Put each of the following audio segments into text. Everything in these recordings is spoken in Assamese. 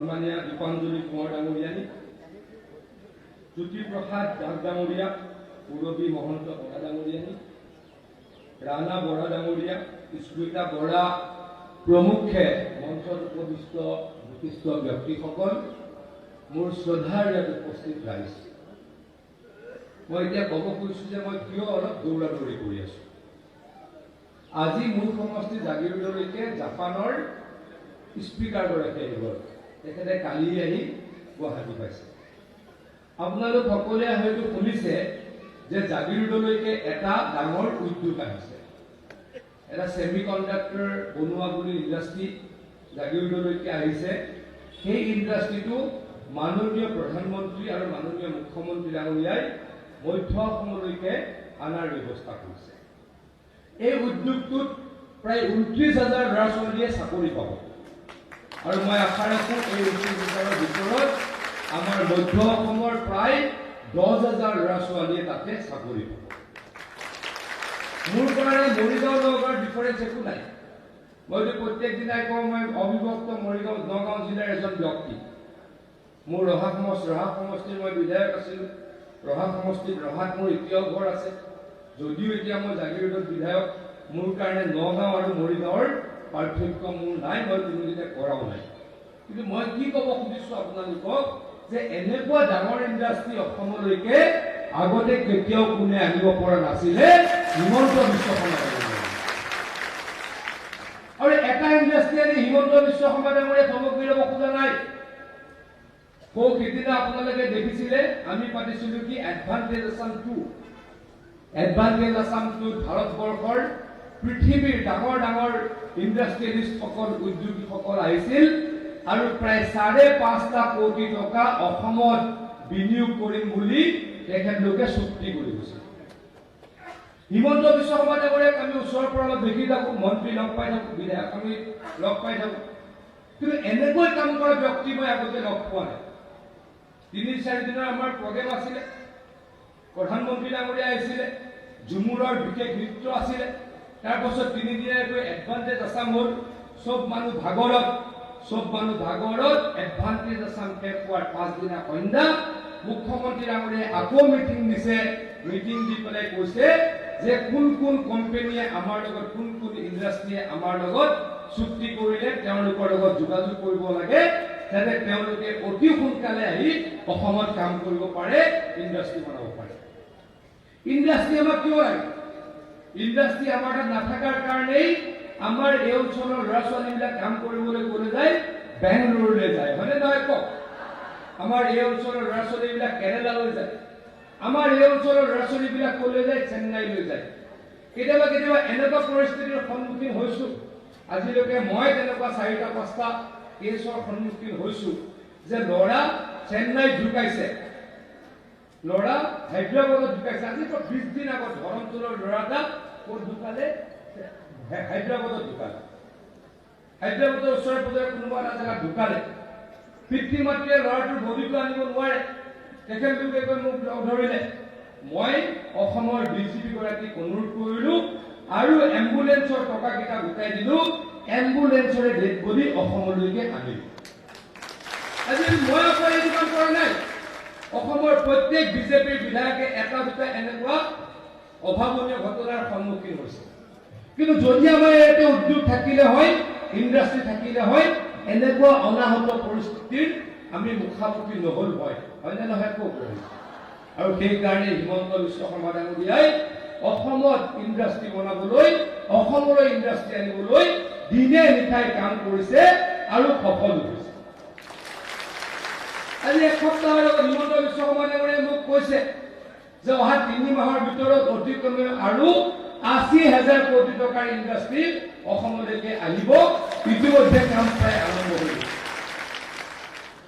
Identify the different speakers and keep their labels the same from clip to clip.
Speaker 1: মানিয়া দীপাঞ্জলি কুঁৱৰ ডাঙৰীয়ানী, জ্যোতিপ্ৰসাদ দাস ডাঙৰীয়া, পূৰবী মহন্ত বৰা ডাঙৰীয়ানী, ৰাণা বৰা ডাঙৰীয়া, স্মিতা বৰা প্ৰমুখে মঞ্চত উপবিষ্ট বিশিষ্ট ব্যক্তিসকল, মোৰ শ্ৰদ্ধাৰ ইয়াত উপস্থিত ৰাইজ, মই এতিয়া ক'ব খুজিছোঁ যে মই কিয় অলপ দৌৰা দৌৰি কৰি আছোঁ। আজি মোৰ সমষ্টি জাগিৰোডলৈকে জাপানৰ স্পীকাৰগৰাকী আহিব। তেখেতে কালি আহি গুৱাহাটী পাইছে। আপোনালোক সকলোৱে হয়তো শুনিছে যে জাগিৰোডলৈকে এটা ডাঙৰ উদ্যোগ আহিছে। এটা ছেমি কণ্ডাক্টৰ বনোৱা বুলি ইণ্ডাষ্ট্ৰী জাগিৰোডলৈকে আহিছে। সেই ইণ্ডাষ্ট্ৰীটো মাননীয় প্ৰধানমন্ত্ৰী আৰু মাননীয় মুখ্যমন্ত্ৰী ডাঙৰীয়াই মধ্য অসমলৈকে অনাৰ ব্যৱস্থা কৰিছে। এই উদ্যোগটোত প্ৰায় 29,000 ল'ৰা ছোৱালীয়ে চাকৰি পাব আৰু মই আশা ৰাখোঁ এই উদ্যোগৰ ভিতৰত আমাৰ মধ্য অসমৰ প্ৰায় 10,000 ল'ৰা ছোৱালীয়ে তাতে চাকৰি পাব। মোৰ কাৰণে মৰিগাঁও নগাঁৱৰ ডিফাৰেঞ্চ একো নাই। মইতো প্ৰত্যেক দিনাই কওঁ মই অবিভক্ত মৰিগাঁও নগাঁও জিলাৰ এজন ব্যক্তি। মোৰ ৰহা সমষ্টিৰ মই বিধায়ক আছিলোঁ। ৰহা সমষ্টিত ৰহাত মোৰ এতিয়াও ঘৰ আছে। যদিও এতিয়া মই জাগিৰোডত বিধায়ক, মোৰ কাৰণে নগাঁও আৰু মৰিগাঁৱৰ পাৰ্থক্য মোৰ নাই, মই কোনোদিনে কৰাও নাই। কিন্তু মই কি ক'ব খুজিছোঁ আপোনালোকক যে এনেকুৱা ডাঙৰ ইণ্ডাষ্ট্ৰী অসমলৈকে আগতে কেতিয়াও কোনে আনিব পৰা নাছিলে। হিমন্ত বিশ্ব শৰ্মা ডাঙৰীয়া আৰু এটা ইণ্ডাষ্ট্ৰী আনি হিমন্ত বিশ্ব শৰ্মা ডাঙৰীয়া থমকি ল'ব খোজা নাই। সেইদিনা আপোনালোকে দেখিছিলে আমি পাতিছিলোঁ কি এডভান্টেজ আছাম 2। এডভান্টেজ আছাম 2 ভাৰতবৰ্ষৰ পৃথিৱীৰ ডাঙৰ ডাঙৰ ইণ্ডাষ্ট্ৰিয়েলিষ্টসকল উদ্যোগীসকল আহিছিল আৰু প্ৰায় 5.5 কোটি টকা অসমত বিনিয়োগ কৰিম বুলি তেখেতলোকে চুক্তি কৰি গৈছিল। হিমন্ত বিশ্ব শৰ্মা ডাঙৰীয়াক আমি ওচৰৰ পৰা অলপ দেখি থাকোঁ, মন্ত্ৰী লগ পাই থাকোঁ, বিধায়ক আমি লগ পাই থাকোঁ, কিন্তু এনেকৈ কাম কৰা ব্যক্তি মই আগতে লগ পোৱা নাই। 3-4 দিনৰ আমাৰ প্ৰগ্ৰেম আছিলে, প্ৰধানমন্ত্ৰী ডাঙৰীয়া আহিছিলে, ঝুমুৰৰ বিশেষ নৃত্য আছিলে। তাৰপাছত 3 দিনীয়াকৈ এডভান্টেজ আছাম হ'ল। চব মানুহ ভাগৰত এডভান্টেজ আছাম শেষ হোৱাৰ 5 দিনা সন্ধ্যা মুখ্যমন্ত্ৰী ডাঙৰীয়াই আকৌ মিটিং দিছে। মিটিং দি পেলাই কৈছে যে কোন কোন কোম্পানীয়ে আমাৰ লগত, কোন কোন ইণ্ডাষ্ট্ৰীয়ে আমাৰ লগত চুক্তি কৰিলে তেওঁলোকৰ লগত যোগাযোগ কৰিব লাগে, যাতে তেওঁলোকে অতি সোনকালে আহি অসমত কাম কৰিব পাৰে, ইণ্ডাষ্ট্ৰী বনাব পাৰে। ইণ্ডাষ্ট্ৰী আমাক কিয় লাগে? ইণ্ডাষ্ট্ৰী আমাৰ তাত নাথাকাৰ কাৰণেই আমাৰ এই অঞ্চলৰ ল'ৰা ছোৱালীবিলাক কাম কৰিবলৈ গ'লে যায় বেংগলোৰলৈ যায়, হয়নে নহয় কওক? আমাৰ এই অঞ্চলৰ ল'ৰা ছোৱালীবিলাক কেৰেলালৈ যায়। আমাৰ এই অঞ্চলৰ ল'ৰা ছোৱালীবিলাক ক'লৈ যায়? চেন্নাইলৈ যায়। কেতিয়াবা এনেকুৱা পৰিস্থিতিৰ সন্মুখীন হৈছোঁ, আজিলৈকে মই তেনেকুৱা 4-5টা কেছৰ সন্মুখীন হৈছোঁ যে ল'ৰা চেন্নাইত ঢুকাইছে, ল'ৰা হায়দৰাবাদত ঢুকাইছে। আজি 20 দিন আগত ধৰমপুৰৰ ল'ৰা এটা ক'ত ঢুকালে? হায়দৰাবাদত ঢুকালে। হায়দৰাবাদৰ ওচৰে পাজৰে কোনোবা এটা জেগাত ঢুকালে। পিতৃ মাতৃয়ে ল'ৰাটোৰ বডিটো আনিব নোৱাৰে। তেখেতলোকে গৈ মোক ধৰিলে। মই অসমৰ ডিজিপি গৰাকীক অনুৰোধ কৰিলোঁ আৰু এম্বুলেন্সৰ টকাকেইটা গোটাই দিলোঁ, এম্বুলেন্সৰে ডেড বডি অসমলৈকে আনিলোঁ। আজি মই অকল এই কাম কৰা নাই, অসমৰ প্ৰত্যেক বিজেপিৰ বিধায়কে এটা দুটা এনেকুৱা অভাৱনীয় ঘটনাৰ সন্মুখীন হৈছে। কিন্তু যদি আমাৰ ইয়াতে উদ্যোগ থাকিলে হয়, ইণ্ডাষ্ট্ৰী থাকিলে হয়, এনেকুৱা অনাহত পৰিস্থিতিৰ আমি মুখামুখি নহ'ল হয়, হয়নে নহয় কওক? আৰু সেইকাৰণে হিমন্ত বিশ্ব শৰ্মা ডাঙৰীয়াই অসমত ইণ্ডাষ্ট্ৰী বনাবলৈ, অসমলৈ ইণ্ডাষ্ট্ৰী আনিবলৈ দিনে নিশাই কাম কৰিছে আৰু সফল হৈছে। আজি 1 সপ্তাহৰ আগত হিমন্ত বিশ্ব শৰ্মা ডাঙৰীয়াই মোক কৈছে যে অহা 3 মাহৰ ভিতৰত অতি কমেও আৰু 80,000 কোটি টকাৰ ইণ্ডাষ্ট্ৰী অসমলৈকে আহিব। ইতিমধ্যে কাম প্ৰায় আৰম্ভ হৈ গৈছে।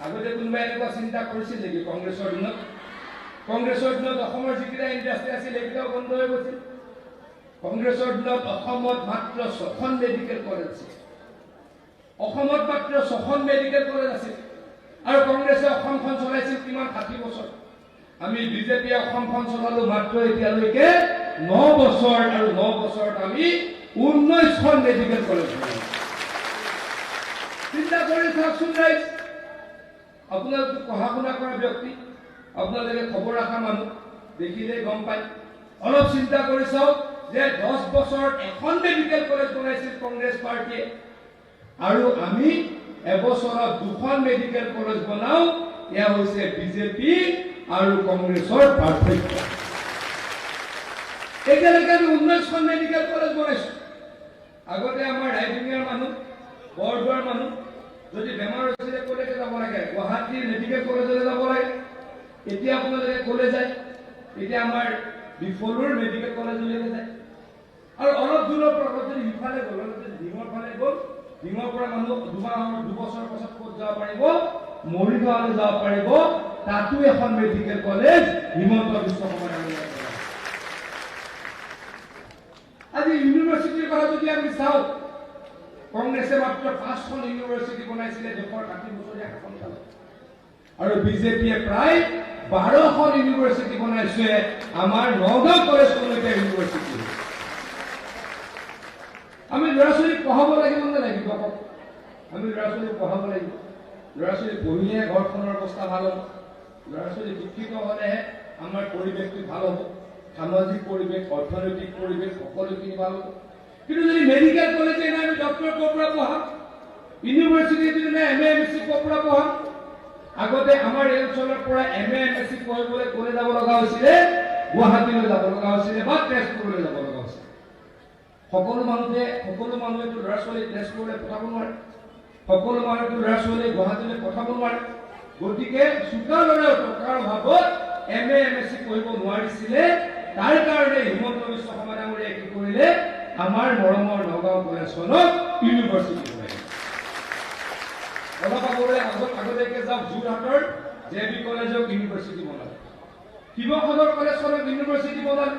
Speaker 1: আগতে কোনোবাই এনেকুৱা চিন্তা কৰিছিল নেকি? কংগ্ৰেছৰ দিনত অসমৰ যিকেইটা ইণ্ডাষ্ট্ৰী আছিল সেইকেইটাও বন্ধ হৈ গৈছিল। কংগ্ৰেছৰ দিনত অসমত মাত্ৰ 6খন মেডিকেল কলেজ আছিল। অসমত মাত্ৰ 6খন মেডিকেল কলেজ আছিল আৰু কংগ্ৰেছে অসমখন চলাইছিল কিমান? 60 বছৰ। আমি বিজেপিয়ে অসমখন চলালো মাত্ৰ এতিয়ালৈকে 9 বছৰ, আৰু 9 বছৰত আমি 19খন মেডিকেল কলেজ বনালো। চিন্তা কৰি চাওকচোন ৰাইজ, আপোনালোকে পঢ়া শুনা কৰা ব্যক্তি, আপোনালোকে খবৰ ৰখা মানুহ, দেখিলেই গম পায়। অলপ চিন্তা কৰি চাওক যে 10 বছৰত এখন মেডিকেল কলেজ বনাইছিল কংগ্ৰেছ পাৰ্টীয়ে, আৰু আমি এবছৰত 2খন মেডিকেল কলেজ বনাও। এয়া হৈছে বিজেপি আৰু কংগ্ৰেছৰ পাৰ্থক্য। এতিয়ালৈকে আমি 19খন মেডিকেল কলেজ বনাইছো। আগতে আমাৰ ৰাইডিঙৰ মানুহ, বৰদোৱাৰ মানুহ যদি বেমাৰ হৈছিলে কলেজে যাব লাগে, গুৱাহাটীৰ মেডিকেল কলেজলৈ যাব লাগে। এতিয়া আপোনালোকে কলে যায়, এতিয়া আমাৰ বিফলুৰ মেডিকেল কলেজলৈকে যায়। আৰু অলপ দূৰৰ পৰা যদি ইফালে গ'ল, ডিঙৰ ফালে গ'ল, ডিঙৰ পৰা মানুহ 2 বছৰ পাছত ক'ত যাব পাৰিব? মৰিগাঁৱলৈ যাব পাৰিব। তাতো এখন মেডিকেল কলেজ হিমন্ত বিশ্ব শৰ্মাই। আজি ইউনিভাৰ্চিটিৰ কথা যদি আমি চাওঁ, কংগ্ৰেছে মাত্ৰ 5খন ইউনিভাৰ্চিটি বনাইছিলে দেশৰ 60 বছৰীয়া শাসনকালত, আৰু বিজেপিয়ে প্ৰায় 12খন ইউনিভাৰ্চিটি বনাইছে। আমাৰ নগাঁও কলেজখনলৈকে ইউনিভাৰ্চিটি। আমি ল'ৰা ছোৱালীক পঢ়াব লাগিব নে লাগিব? আমি ল'ৰা ছোৱালীক পঢ়াব লাগিব। ল'ৰা ছোৱালী পঢ়িলেহে ঘৰখনৰ অৱস্থা ভাল হ'ব। ল'ৰা ছোৱালী শিক্ষিত হ'লেহে আমাৰ পৰিৱেশটো ভাল হ'ব। সামাজিক পৰিৱেশ, অৰ্থনৈতিক পৰিৱেশ সকলোখিনি ভাল হ'ব। কিন্তু যদি মেডিকেল কলেজে নাই, আমি ডক্টৰ ক'ৰ পৰা পঢ়াম? ইউনিভাৰ্চিটি যদি নাই, MA MSc ক'ৰ পৰা পঢ়াম? আগতে আমাৰ এই অঞ্চলৰ পৰা MA MSc পঢ়িবলৈ ক'লৈ যাব লগা হৈছিলে? গুৱাহাটীলৈ যাব লগা হৈছিলে বা তেজপুৰলৈ যাব লগা হৈছিলে। সকলো মানুহেতো ল'ৰা ছোৱালী তেজপুৰলৈ পঠাব নোৱাৰে, সকলো মানুহেতো ল'ৰা ছোৱালী গুৱাহাটীলৈ পঠাব নোৱাৰে। গতিকে চোকা ল'ৰাও টকাৰ অভাৱত MA MSc পঢ়িব নোৱাৰিছিলে। তাৰ কাৰণে হিমন্ত বিশ্ব শৰ্মা ডাঙৰীয়াই কি কৰিলে? আমাৰ মৰমৰ নগাঁও কলেজখনক ইউনিভাৰ্চিটি বনাইছে। অলপ আগলৈকে যাওক, যোৰহাটৰ JB কলেজক ইউনিভাৰ্চিটি বনালে, শিৱসাগৰ কলেজখনক ইউনিভাৰ্চিটি বনালে,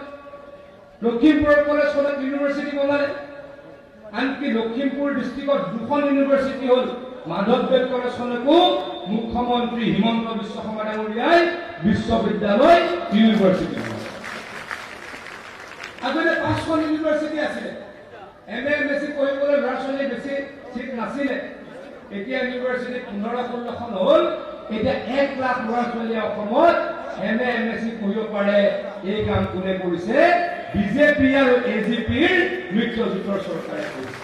Speaker 1: লখিমপুৰৰ কলেজখনক ইউনিভাৰ্চিটি বনালে। আনকি লখিমপুৰ ডিষ্ট্ৰিক্টত 2খন ইউনিভাৰ্চিটি হ'ল। মাধৱদেৱ কলেজখনকো মুখ্যমন্ত্ৰী হিমন্ত বিশ্ব শৰ্মা ডাঙৰীয়াই বিশ্ববিদ্যালয় ইউনিভাৰ্চিটি বনালে। আগতে 5খন ইউনিভাৰ্চিটি আছিলে। MA MSc পঢ়িবলৈ ল'ৰা ছোৱালী বেছি চিট নাছিলে। এতিয়া ইউনিভাৰ্চিটি 15-16খন হ'ল। এতিয়া 1 লাখ ল'ৰা ছোৱালীয়ে অসমত MA MSc পঢ়িব পাৰে। এই কাম কোনে কৰিছে? বিজেপি আৰু AGPৰ মিত্ৰজোঁটৰ চৰকাৰে কৰিছে।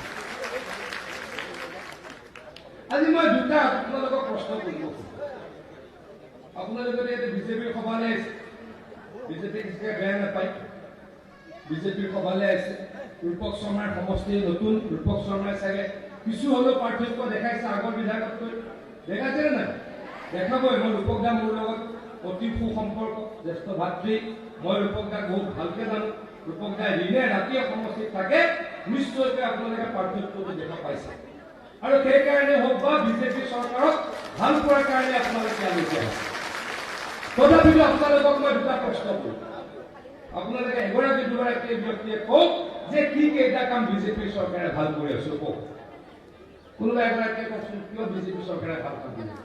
Speaker 1: আজি মই দুটা আপোনালোকক প্ৰশ্ন কৰিব খুজিছোঁ। আপোনালোকে এতিয়া বিজেপিৰ সভালৈ আহিছে, বিজেপি বেয়া নাপায়, বিজেপিৰ সভালৈ আহিছে। ৰূপক শৰ্মাৰ সমষ্টি নতুন, ৰূপক শৰ্মাই চাগে কিছু হ'লেও পাৰ্থক্য দেখাইছে আগৰ বিধায়কতকৈ। দেখাইছে নে নাই? দেখাবই। মই ৰূপক দা মোৰ লগত অতি সুসম্পৰ্ক, জ্যেষ্ঠ ভাতৃ। মই ৰূপক দাক বহুত ভালকে জানো। ৰূপক দাই দিনে ৰাতিয়ে সমষ্টিত থাকে, নিশ্চয়কৈ আপোনালোকে পাৰ্থক্যটো দেখা পাইছে। আৰু সেইকাৰণে হওক বা বিজেপি চৰকাৰক ভাল কৰাৰ কাৰণে আপোনালোকে আলোচনা আছে। তথাপিতো আপোনালোকক মই দুটা প্ৰশ্ন কৰিম। আপোনালোকে এগৰাকী দুগৰাকী ব্যক্তিয়ে কওক যে কি কেইটা কাম বিজেপি চৰকাৰে ভাল কৰি আছে কওক। কোনোবা এগৰাকীয়ে কওকচোন, কিয় বিজেপি চৰকাৰে ভাল কাম কৰিছে?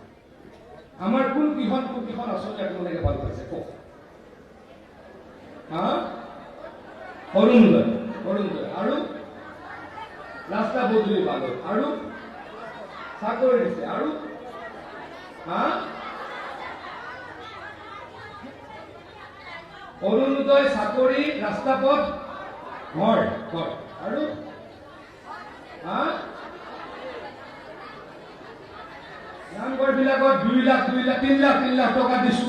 Speaker 1: আমাৰ কোন কিখন আঁচনি আপোনালোকে ভাল পাইছে কওক। অৰুণোদয় আৰু ৰাস্তা বদলি বান্ধৱ আৰু চাকৰি দিছে আৰু অৰুণোদয়, চাকৰি, ৰাস্তা পথ, ঘৰ আৰু নামঘৰ বিলাকত 2 লাখ 3 লাখ টকা দিছো।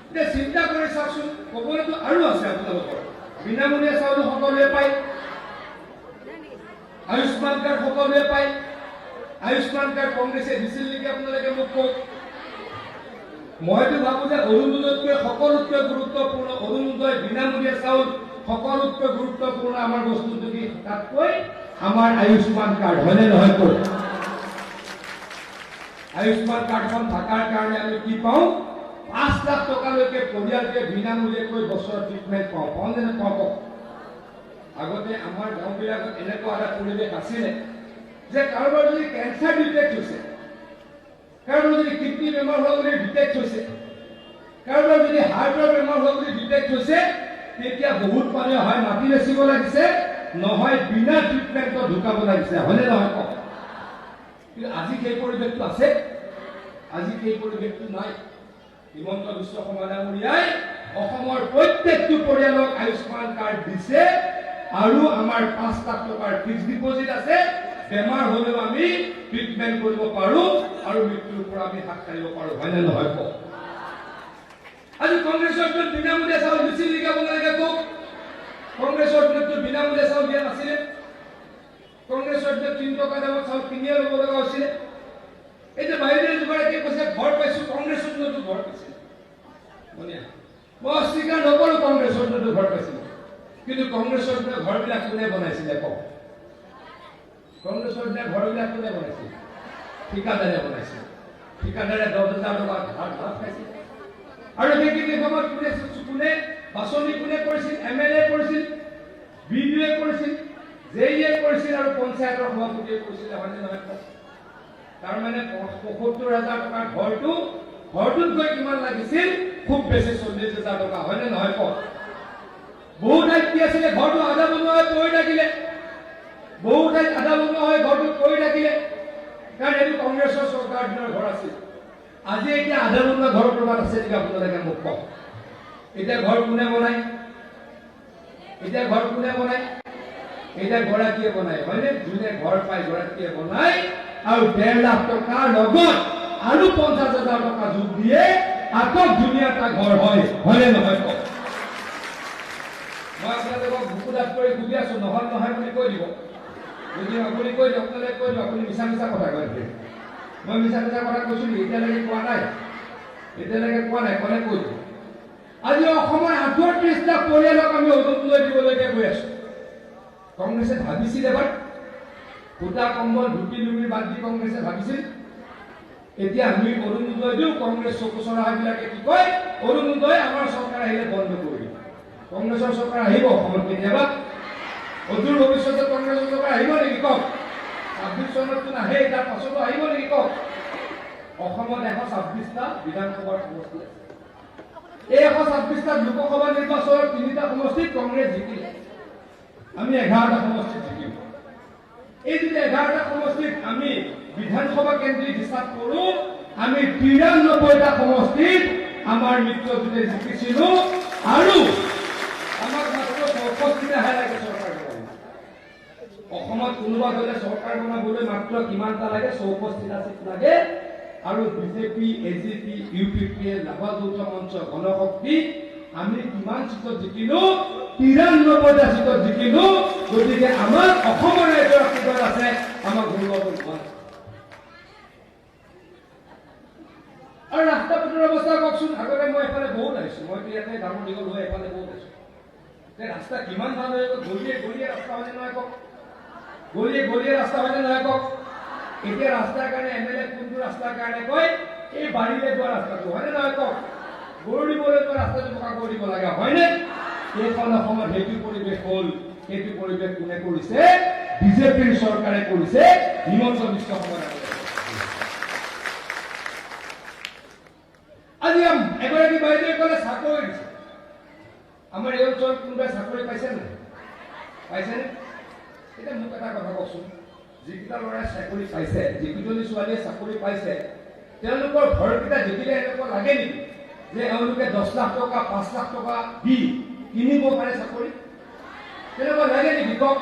Speaker 1: এতিয়া চিন্তা কৰি চাওকচোন, ক'বলৈতো আৰু আছে আপোনালোকৰ। বিনামূলীয়া চাউল সকলোৱে পায়, আয়ুষ্মান কাৰ্ড সকলোৱে পায়। আয়ুষ্মান কাৰ্ড কংগ্ৰেছে দিছিল নেকি আপোনালোকে মোক কওক। মইতো ভাবো যে অৰুণোদয়তকৈ সকলোতকৈ গুৰুত্বপূৰ্ণ অৰুণোদয়, বিনামূলীয়া চাউল সকলোতকৈ গুৰুত্বপূৰ্ণ আমাৰ বস্তু যদি তাতকৈ আমাৰ আয়ুষ্মান কাৰ্ড, হয়নে নহয় কওক। আয়ুষ্মান কাৰ্ডখন থকাৰ কাৰণে আমি কি পাওঁ? 5 লাখ টকালৈকে পৰিয়ালকে বিনামূলীয়াকৈ বছৰত ট্ৰিটমেণ্ট পাওঁ। পাওঁনে নাপাওঁ কওক। আগতে আমাৰ গাঁওবিলাকত এনেকুৱা এটা পৰিৱেশ আছিলে যে কাৰোবাৰ যদি কেঞ্চাৰ ডিটেক্ট হৈছে, কাৰোবাৰ যদি কিডনি বেমাৰ হোৱা বুলি ডিটেক্ট হৈছে, কাৰোবাৰ যদি হাৰ্টৰ বেমাৰ হোৱা বুলি ডিটেক্ট হৈছে, তেতিয়া বহুত মানুহে হয় মাটি বেচিব লাগিছে, নহয় বিনা ট্ৰিটমেণ্টত ঢুকাব লাগিছে, হয়নে নহয় কওক। কিন্তু আজি সেই পৰিৱেশটো আছে? আজি সেই পৰিৱেশটো নাই। হিমন্ত বিশ্ব শৰ্মা ডাঙৰীয়াই অসমৰ প্ৰত্যেকটো পৰিয়ালক আয়ুষ্মান কাৰ্ড দিছে আৰু আমাৰ 5 লাখ টকাৰ ফিক্সড ডিপজিট আছে। বেমাৰ হলেও আমি ট্ৰিটমেণ্ট কৰিব পাৰো আৰু মৃত্যুৰ পৰা আমি হাত সাৰিব পাৰো, হয়নে নহয় কওক? আজি কংগ্ৰেছৰ বিনামূলীয়া চাউল দিছিল নেকি আপোনালোকে কওক? কংগ্ৰেছৰ বিনামূলীয়া চাউল দিয়া নাছিলে। কংগ্ৰেছৰ 3 টকা দামত চাউল কিনিয়ে ল'ব লগা হৈছিলে। এই যে বাহিৰৰ দুগৰাকীয়ে কৈছে ঘৰ পাইছো, কংগ্ৰেছৰ ঘৰ পাইছিল। মই স্বীকাৰ নকৰো কংগ্ৰেছৰ ঘৰ পাইছিল, কিন্তু কংগ্ৰেছৰ ঘৰবিলাক কোনে বনাইছিলে কওক? কংগ্ৰেছৰ ঘৰবিলাক কোনে বনাইছিল? ঠিকাদাৰে বনাইছিল। ঠিকাদাৰে 10,000 টকা ধাৰ খাইছিল। আৰু সেইখিনি সময়ত কোনে বাছনি কোনে কৰিছিল? MLA কৰিছিল, BDA কৰিছিল, JA কৰিছিল আৰু পঞ্চায়তৰ সভাপতিয়ে কৰিছিল, হয়নে নহয়? তাৰমানে ৭৫,০০০ টকাৰ ঘৰটোত গৈ কিমান লাগিছিল? খুব বেছি ৪০,০০০ টকা, হয়নে নহয় কওক? বহু ঠাইত কি আছিলে? ঘৰটো আধা বনোৱা হৈ পৰি থাকিলে। বহু ঠাইত আধা বনোৱা হৈ ঘৰটো পৰি থাকিলে, কাৰণ এইটো কংগ্ৰেছৰ চৰকাৰ দিনৰ ঘৰ আছিল। আজি এতিয়া আধা বনোৱা ঘৰ ক'ৰবাত আছে নেকি আপোনালোকে মোক কওক? এতিয়া ঘৰ কোনে বনায়? এতিয়া গৰাকীয়ে বনায়, হয়নে? যোনে ঘৰ পায় গৰাকীয়ে বনায় আৰু ১.৫ লাখ টকাৰ লগত আৰু ৫০,০০০ টকা যোগ দিয়ে আকৌ ধুনীয়া এটা ঘৰ হয়, হয়নে নহয় কওক? মই আপোনালোকক বুকুদাত কৰি সুধি আছো, নহয় বুলি কৈ দিব। যদি আপুনি কৈ দিয়ক, আপোনালোকে কৈ দিয়ক, আপুনি মিছা কথা কৈ দিয়ে। মই মিছা কথা কৈছো নেকি? এতিয়ালৈকে কোৱা নাই, কোনে কৈ দিব? আজি অসমৰ ৩৮টা পৰিয়ালক আমি অৰুণোদয় দিবলৈকে গৈ আছো। কংগ্ৰেছে ভাবিছিল এবাৰ সূতা কম্বল ধুতি লুঙি বাদ দি কংগ্ৰেছে ভাবিছিল এতিয়া আমি অৰুণোদয় দিওঁ। কংগ্ৰেছ চকুচৰাবিলাকে কি কয়? অৰুণোদয় আমাৰ চৰকাৰ আহিলে বন্ধ কৰি দিব। কংগ্ৰেছৰ চৰকাৰ আহিব অসমত কেতিয়াবা? অদূৰ ভৱিষ্যতে কংগ্ৰেছৰ চৰকাৰ আহিব নেকি কওক? ২৬ চনততো নাহে, তাৰ পাছতো আহিব নেকি কওক? অসমত ১২৬টা বিধানসভাৰ সমষ্টি আছে। এই ১২৬টা লোকসভা নিৰ্বাচনৰ ৩টা সমষ্টিত কংগ্ৰেছ জিকিলে। আমি 11টা সমষ্টিত জিকিম। এই যদি 11টা সমষ্টিত আমি বিধানসভা কেন্দ্ৰিক হিচাপ কৰো, আমি ৯৩টা সমষ্টিত আমাৰ মিত্ৰজোঁটে জিকিছিলো আৰু আমাক মাত্ৰ ৬৪টাহে লাগে চৰকাৰ বনাবলৈ। অসমত কোনোবা দলে চৰকাৰ বনাবলৈ মাত্ৰ কিমানটা লাগে? ৬৪টা চিট লাগে। আৰু বিজেপি, AGP, UPPA, লাভা যৌথ মঞ্চ, গণশক্তি আমি কিমান চিটত জিকিলো? ৯৩টা চিটত জিকিলো। গতিকে আমাৰ অসমৰ ৰাইজৰ আশীৰ্বাদ আছে, আমাৰ গৌৰৱ হোৱা। আৰু ৰাস্তা পথৰ অৱস্থা কওকচোন। আগতে মই এফালে বহুত আহিছো, মইতো ইয়াতে ডাঙৰ দীঘল হৈ এফালে বহুত আহিছো। ৰাস্তা কিমান ভাল হৈ গ'ল? গলিয়ে ৰাস্তা হয়নে নহয় কওক? গলিয়ে ৰাস্তা হয়নে নহয় কওক? এতিয়া ৰাস্তাৰ কাৰণে MLA কোনটো ৰাস্তাৰ কাৰণে কয়? এই বাৰীলৈ যোৱা ৰাস্তাটো, হয়নে নহয় কওক? গৰু দিবলৈ যোৱা ৰাস্তাটো পকা কৰি দিব লাগে, হয়নে? এইখন অসমত সেইটো পৰিৱেশ হ'ল। সেইটো পৰিৱেশ কোনে কৰিছে? বিজেপিৰ চৰকাৰে কৰিছে, হিমন্ত বিশ্ব শৰ্মা ডাঙৰীয়াই। আজি এগৰাকী বাইদেৱে ক'লে চাকৰি দিছে। আমাৰ এই অঞ্চলত কোনোবাই চাকৰি পাইছে নে? পাইছেনে? এতিয়া মোক এটা কথা কওকচোন, যিকেইটা ল'ৰাই চাকৰি পাইছে, যিকেইজনী ছোৱালীয়ে চাকৰি পাইছে, তেওঁলোকৰ ঘৰকেইটা দেখিলে এনেকুৱা লাগে নেকি যে এওঁলোকে 10 লাখ টকা 5 লাখ টকা দি কিনিব পাৰে চাকৰি? তেনেকুৱা লাগে নেকি কওক?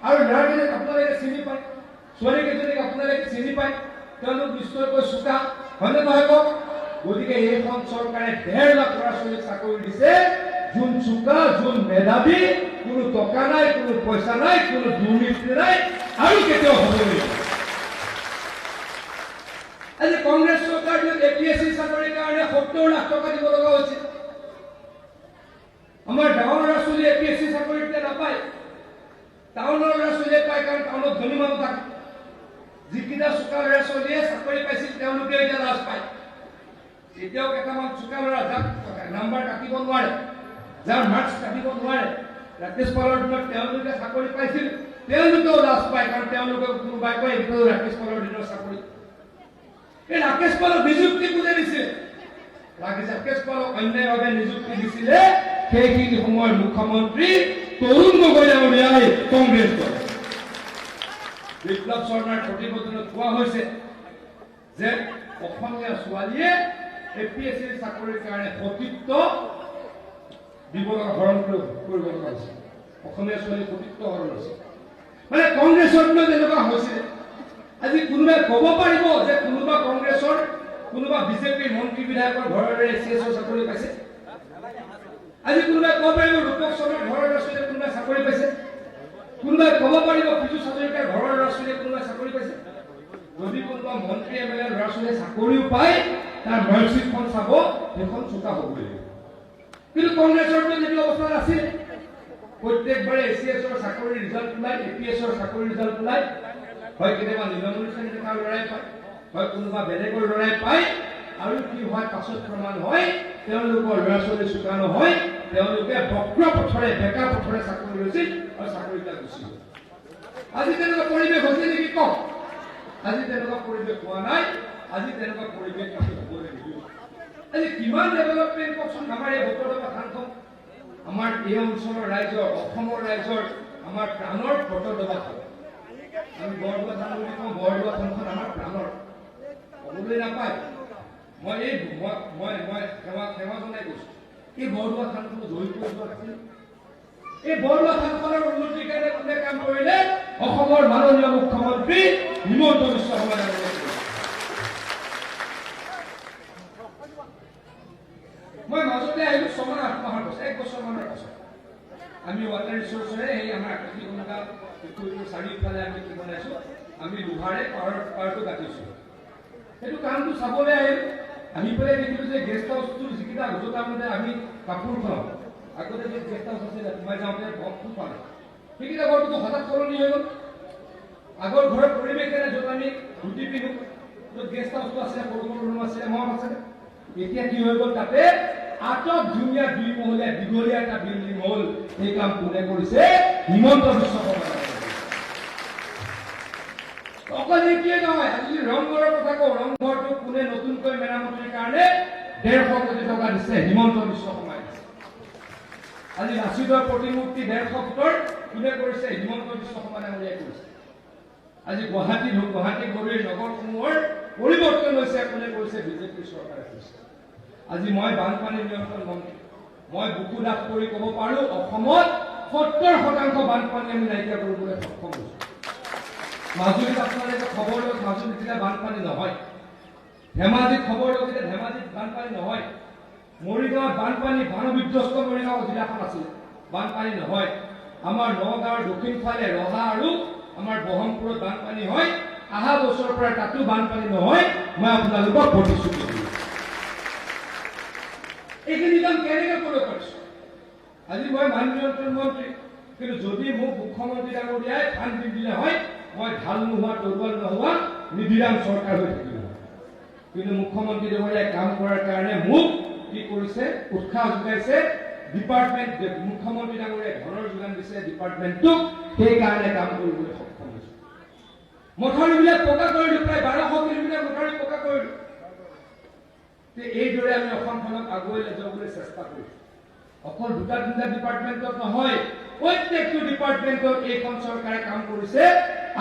Speaker 1: আৰু ল'ৰাকেইটাক আপোনালোকে চিনি পায়, ছোৱালীকেইজনীক আপোনালোকে চিনি পায়, তেওঁলোক নিশ্চয়কৈ চোকা, হয়নে নহয় কওক? গতিকে এইখন চৰকাৰে ১.৫ লাখ ল'ৰা ছোৱালীক চাকৰি দিছে, যোন চোকা, যোন মেধাৱী, কোনো টকা নাই, কোনো পইচা নাই, কোনো দুৰ্নীতি নাই আৰু কেতিয়াও হ'ব লাগিব। আজি কংগ্ৰেছ চৰকাৰটোক APSC চাকৰিৰ কাৰণে ৭০ লাখ টকা দিব লগা হৈছিল। আমাৰ গাঁৱৰ ল'ৰা ছোৱালী APSC চাকৰি এতিয়া নাপায়, টাউনৰ ল'ৰা ছোৱালীয়ে পায়, কাৰণ টাউনত ধনী মানুহ থাকে। যিকেইটা চোকা ল'ৰা ছোৱালীয়ে চাকৰি পাইছিল তেওঁলোকে এতিয়া লাজ পায়। এতিয়াও কেইটামান চোকা ল'ৰা যাক নাম্বাৰ কাটিব নোৱাৰে, যাৰ মাৰ্কছ কাটিব নোৱাৰে, ৰাকেশ পালৰ দিনত তেওঁলোকে চাকৰি পাইছিল, তেওঁলোকেও লাজ পায়, কাৰণ তেওঁলোকে কোনোবাই কয় এইটো ৰাকেশ পালৰ দিনৰ চাকৰি। এই ৰাকেশ পালক নিযুক্তি কোনে দিছিল? ৰাকেশ পালক অন্যায়ভাৱে নিযুক্তি দিছিলে সেইখিনি সময়ৰ মুখ্যমন্ত্ৰী তৰুণ গগৈ ডাঙৰীয়াই কংগ্ৰেছ দল। বিপ্লৱ শৰ্মাৰ প্ৰতিবেদনত কোৱা হৈছে যে অসমীয়া ছোৱালীয়ে APSC চাকৰিৰ কাৰণে সতীত্ব দিব লগা হৰণ কৰিব লগা হৈছে অসমীয়া ছোৱালী সতীত্ব হৰণ হৈছে মানে কংগ্ৰেছৰ যেনেকুৱা হৈছিল আজি কোনোবাই ক'ব পাৰিব যে কোনোবা কংগ্ৰেছৰ কোনোবা বিজেপি মন্ত্ৰী বিধায়কৰ ঘৰৰে ACSৰ চাকৰি পাইছে আজি কোনোবাই ক'ব পাৰিব ৰূপক শৰ্মাৰ ঘৰৰ ল'ৰা ছোৱালীয়ে কোনোবাই চাকৰি পাইছে কোনোবাই ক'ব পাৰিব পীযুষ হাজৰিকাৰ ঘৰৰ ল'ৰা ছোৱালীয়ে কোনোবাই চাকৰি পাইছে যদি কোনোবা মন্ত্ৰী MLA ল'ৰা ছোৱালীয়ে চাকৰিও পায় তাৰ মাৰ্কশ্বিটখন চাব সেইখন চোকা হ'ব লাগিব কিন্তু কংগ্ৰেছৰ যদি অৱস্থা নাছিল প্ৰত্যেকবাৰে ACSৰ চাকৰি ৰিজাল্ট ওলাই APSৰ চাকৰি ৰিজাল্ট ওলাই হয় কেতিয়াবা নীলমণি সেনেকা লৰাই পায় হয় কোনোবা বেলেগৰ লৰাই পায় আৰু কি হয় পাছত প্ৰমাণ হয় তেওঁলোকৰ ল'ৰা ছোৱালী চোকা নহয় তেওঁলোকে বক্ৰ পথৰে বেকা পথৰে চাকৰি লৈছিল আৰু চাকৰিটা গুচি গ'ল আজি তেনেকুৱা পৰিৱেশ হৈছে নেকি কওক আজি তেনেকুৱা পৰিৱেশ হোৱা নাই আজি তেনেকুৱা পৰিৱেশ হ'ব লাগিব আজি কিমান ডেভেলপমেণ্ট কওকচোন আমাৰ এই বতৰডোবা থানখন আমাৰ এই অঞ্চলৰ ৰাইজৰ অসমৰ ৰাইজৰ আমাৰ প্ৰাণৰ বতৰডোবা থান আমি বৰদোৱা থান বুলি কওঁ বৰদোৱা থানখন আমাৰ প্ৰাণৰ ক'বলৈ নাপায় মই সেৱা জনাই কৈছো এই বৰদোৱা থানখন জড়িত আছিল এই বৰদোৱা থানখনৰ উন্নতিৰ কাৰণে কোনে কাম কৰিলে অসমৰ মাননীয় মুখ্যমন্ত্ৰী হিমন্ত বিশ্ব শৰ্মা ডাঙৰীয়াই মই মাজতে আহিলো 6 মাহ 8 মাহৰ পাছত 1 বছৰ মানৰ পাছত আমি ৱাটাৰ ৰিচোৰ্চৰে এই আমাৰ কৃষি গংগা পুখুৰীটোৰ চাৰিওফালে আমি কি বনাইছো আমি লোহাৰে পাৰটো কাটিছো সেইটো কামটো চাবলৈ আহিলো আহি পেলাই দেখিলো যে গেষ্ট হাউচটোৰ যিকেইটা উজতাৰ মতে আমি কাপোৰ খুৱাওঁ আগতে যে গেষ্ট হাউচ আছিল সোমাই যাওঁতে বক্সটো পালে সেইকেইটা ঘৰটো হঠাৎ সলনি হৈ গ'ল আগৰ ঘৰৰ পৰিৱেশ কেনে য'ত আমি ধুতি পিন্ধো য'ত গেষ্ট হাউচটো আছিলে সৰু সৰু ৰুম আছিলে মন আছিলে এতিয়া কি হৈ গ'ল তাতে আটক ধুনীয়া 2 মহলীয়া দীঘলীয়া এটা বিল্ডিং হ'ল এই কাম কোনে কৰিছে হিমন্ত বিশ্ব শৰ্মা অকল এইটোৱে নহয় আজি ৰংঘৰৰ কথা কওঁ ৰংঘৰটো কোনে নতুনকৈ মেৰামতিৰ কাৰণে 150 কোটি টকা দিছে হিমন্ত বিশ্ব শৰ্মাই দিছে আজি লাচিতৰ প্ৰতিমূৰ্তি 150 ফুটৰ কোনে কৰিছে হিমন্ত বিশ্ব শৰ্মা ডাঙৰীয়াই কৰিছে আজি গুৱাহাটী গৰিৰ নগৰসমূহৰ পৰিৱৰ্তন হৈছে কোনে কৰিছে বিজেপি চৰকাৰে কৰিছে আজি মই বানপানী নিয়ন্ত্ৰণ মন্ত্ৰী মই বুকু ডাঠ কৰি ক'ব পাৰোঁ অসমত 70% বানপানী আমি নাইকিয়া কৰিবলৈ সক্ষম হৈছোঁ মাজুলীত আপোনালোকে খবৰ লওক মাজুলীত যেতিয়া বানপানী নহয় ধেমাজিত খবৰ লওক যেতিয়া ধেমাজিত বানপানী নহয় মৰিগাঁৱত বানপানী বানবিধ্বস্ত মৰিগাঁও জিলাখন আছিল বানপানী নহয় আমাৰ নগাঁৱৰ দক্ষিণ ফালে ৰহা আৰু আমাৰ বহমপুৰত বানপানী হয় অহা বছৰৰ পৰা তাতো বানপানী নহয় মই আপোনালোকক প্ৰতিশ্ৰুতি দিওঁ এইখিনি কাম কেনেকৈ কৰিব পাৰিছো আজি মই বান নিয়ন্ত্ৰণ মন্ত্ৰী কিন্তু যদি মোক মুখ্যমন্ত্ৰী ডাঙৰীয়াই ফাণ্ড দি দিলে হয় মই ঢাল নোহোৱা তৰোৱাল নোহোৱা নিধিৰাম চৰকাৰ হৈ থাকিব কিন্তু মুখ্যমন্ত্ৰী ডাঙৰীয়াই কাম কৰাৰ কাৰণে মোক কি কৰিছে উৎসাহ যোগাইছে ডিপাৰ্টমেণ্ট মুখ্যমন্ত্ৰী ডাঙৰীয়াই ধনৰ যোগান দিছে ডিপাৰ্টমেণ্টটোক সেইকাৰণে কাম কৰিবলৈ সক্ষম হৈছে মথাউৰিবিলাক পকা কৰিলো প্ৰায় 1200 কিলোমিটাৰ মথাউৰি পকা কৰিলো এইদৰে আমি অসমখনক আগুৱাই লৈ যাবলৈ চেষ্টা কৰিছো অকল দুটা ডিপাৰ্টমেণ্টত নহয় প্ৰত্যেকটো ডিপাৰ্টমেণ্টত এইখন চৰকাৰে কাম কৰিছে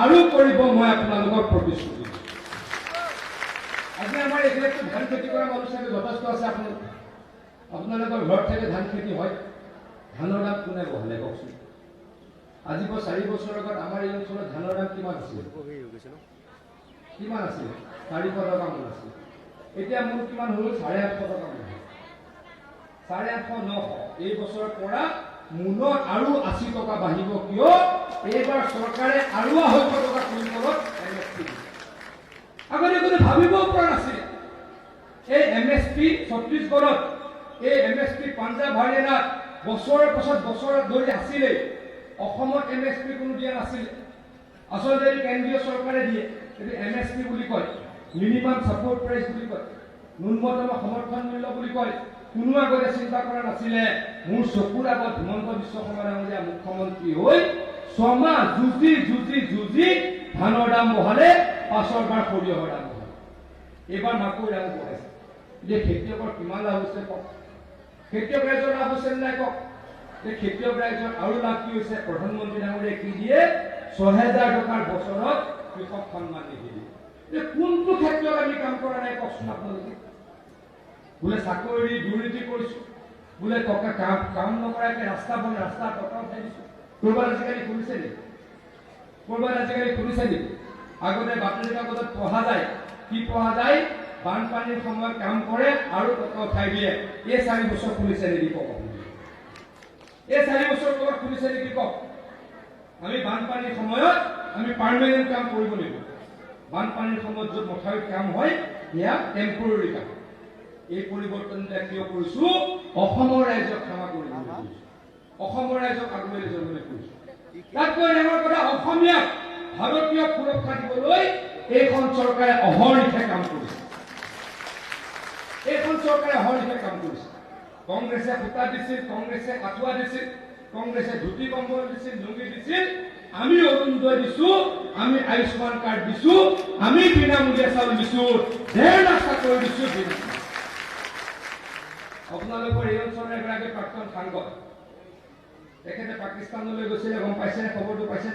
Speaker 1: আৰু কৰিব মই আপোনালোকক প্ৰতিশ্ৰুতি দিছোঁ আজি আমাৰ এইবিলাকতো ধান খেতি কৰা মানুহ চাগে যথেষ্ট আছে আপোনালোকৰ ঘৰত থাকে ধান খেতি হয় ধানৰ দাম কোনে বহালে কওকচোন আজি 4 বছৰ আগত আমাৰ এই অঞ্চলত ধানৰ দাম কিমান আছিল 400 টকা মান আছিল এতিয়া মোৰ কিমান হ'ল 850 টকা মান 850 900 এই বছৰৰ পৰা মূলৰ আৰু 80 টকা বাঢ়িব কিয় এইবাৰ চৰকাৰে আৰু 100 টকা কুইণ্টলত MSP আগতে কোনো ভাবিব পৰা নাছিল এই MSP ছত্তীশগড়ত এই MSP পাঞ্জাব হাৰিয়ানাত বছৰৰ পাছত বছৰ ধৰি আছিলে অসমত MSP কোনো দিয়া নাছিল আচলতে কেন্দ্ৰীয় চৰকাৰে দিয়ে কিন্তু MSP বুলি কয় মিনিমাম সাপোৰ্ট প্ৰাইচ বুলি কয় ন্যূনতম সমৰ্থন মূল্য বুলি কয় কোনো আগতে চিন্তা কৰা নাছিলে মোৰ চকুৰ আগত হিমন্ত বিশ্ব শৰ্মা ডাঙৰীয়া মুখ্যমন্ত্ৰী হৈ 6 মাহ যুঁজি ধানৰ দাম বঢ়ালে পাছৰবাৰ সৰিয়হৰ দাম বঢ়ালে এইবাৰ মাকৈ দাম বঢ়াইছে যে খেতিয়কৰ কিমান লাভ হৈছে কওক খেতিয়ক ৰাইজৰ লাভ হৈছে নাই কওক যে খেতিয়ক ৰাইজৰ আৰু লাভ কি হৈছে প্ৰধানমন্ত্ৰী ডাঙৰীয়াই কি দিয়ে 6000 টকাৰ বছৰত কৃষক সন্মান নিধি দিয়ে যে কোনটো ক্ষেত্ৰত আমি কাম কৰা নাই কওকচোন আপোনালোকে বোলে চাকৰি দুৰ্নীতি কৰিছো বোলে টকা কাম নকৰাকে ৰাস্তা টকা উঠাই দিছো কৰবাত আজিকালি শুনিছে নেকি আগতে বাতৰি কাকতত পঢ়া যায় কি পঢ়া যায় বানপানীৰ সময়ত কাম কৰে আৰু টকা উঠাই দিয়ে এই 4 বছৰ শুনিছে নেকি কওক এই 4 বছৰ কৰবাত শুনিছে নেকি কওক আমি বানপানীৰ সময়ত আমি পাৰ্মানেন্ট কাম কৰিব লাগিব বানপানীৰ সময়ত য'ত মথাউৰিত কাম হয় সেয়া টেম্পৰৰী কাম এই পৰিৱৰ্তনটা কিয় কৰিছো অসমৰ ৰাইজক ক্ষমা কৰিবলৈ কৰিছো অসমৰ ৰাইজক আগুৱাই যাবলৈ কৰিছো তাতকৈ ডাঙৰ কথা অসমীয়া ভাৰতীয় সুৰক্ষা দিবলৈ এইখন চৰকাৰে অহৰ্নিশে কাম কৰিছে কংগ্ৰেছে সূতা দিছিল কংগ্ৰেছে আঁঠুৱা দিছিল কংগ্ৰেছে ধুতি কম্বল দিছিল লুঙ্গি দিছিল আমি অৰুণোদয় দিছো আমি আয়ুষ্মান কাৰ্ড দিছো আমি বিনামূলীয়া চাউল দিছো 1.5 লাখ চাকৰি দিছো আপোনালোকৰ এই অঞ্চলৰ এগৰাকী প্ৰাক্তন সাংসদ তেখেতে পাকিস্তানলৈ গৈছিলে গম পাইছে খবৰটো পাইছে